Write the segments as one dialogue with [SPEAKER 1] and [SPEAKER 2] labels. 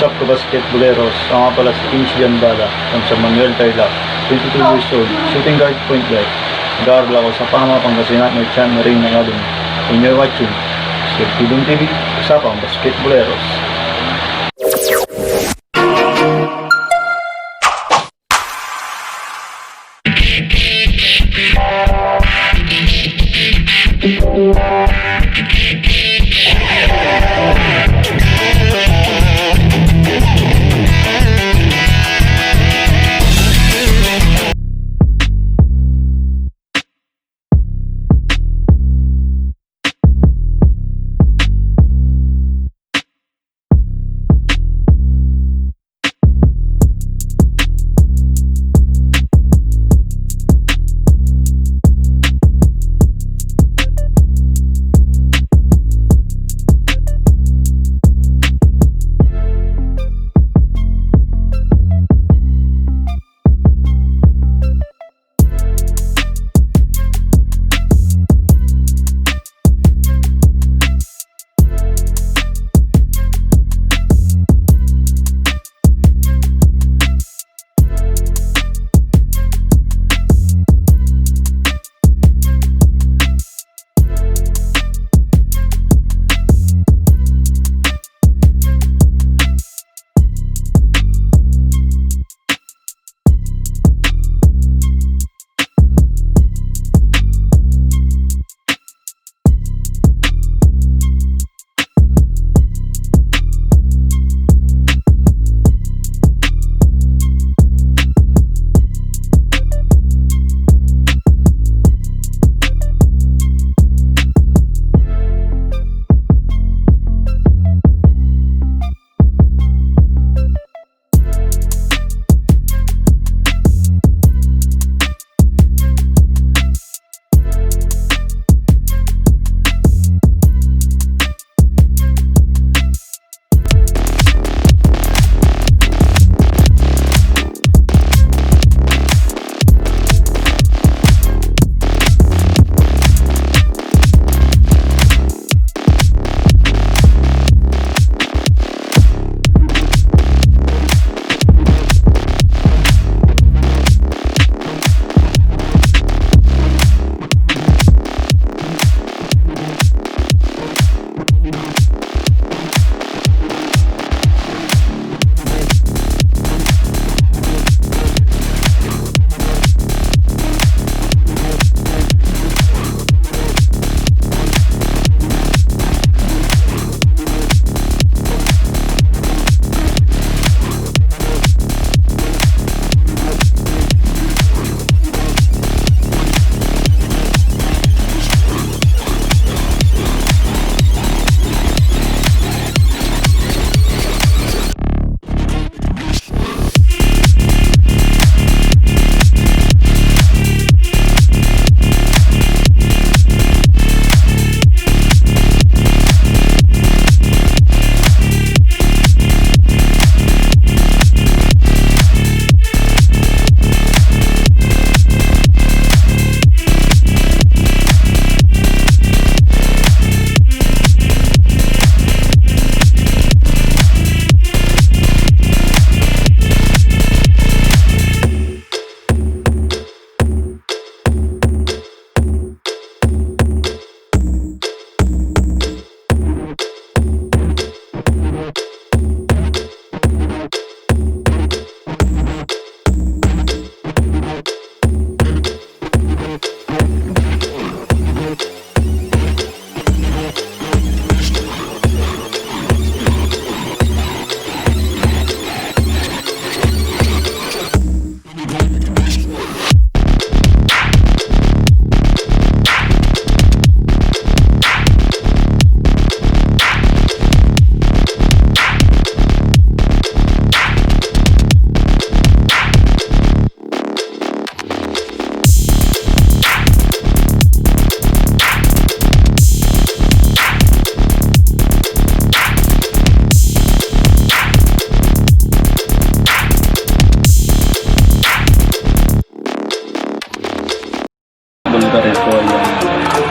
[SPEAKER 1] What's up, basketballeros? Ako nga pala si Ins Janbala from San Manuel, Tarlac, 22 years old, shooting guard, point guard. Nag-aaral ako sa Pama, Pangasinan, Merchant Marine Academy. And you're watching Skipidong TV, usapang basketballeros.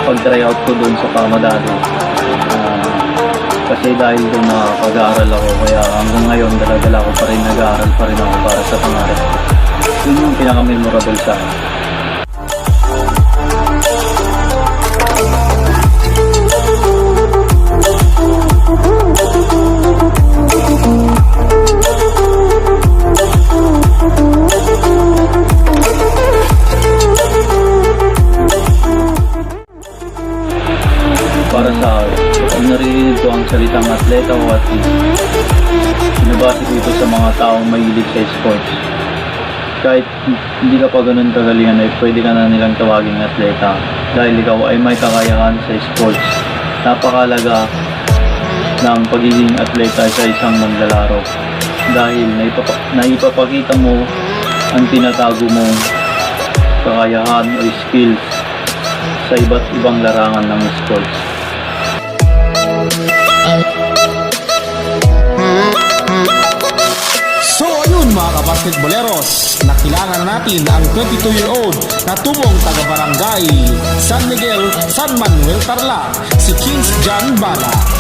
[SPEAKER 1] pag-try out ko doon sa Pama dati. Kasi dahil doon nakapag-aaral ako, kaya hanggang ngayon dala-dala ko pa rin, nag-aaral pa rin ako para sa pangarap ko. Yun yung pinaka-memorable sa akin. Para sa akin, pag naririnig ko ang salitang atleta o athlete, binabase ko ito sa mga taong mahilig sa sports. Kahit hindi ka pa ganun kagalingan ay pwede ka na nilang tawaging atleta dahil ikaw ay may kakayahan sa sports. Napakalaga ng pagiging atleta sa isang manlalaro dahil naipapakita mo ang tinatago mong kakayahan o skills sa iba't ibang larangan ng sports.
[SPEAKER 2] So ayun mga kabasketboleros, nakilala natin ang 22-year-old na tumong taga-barangay San Miguel, San Manuel, Tarlac, si Kings John Bala.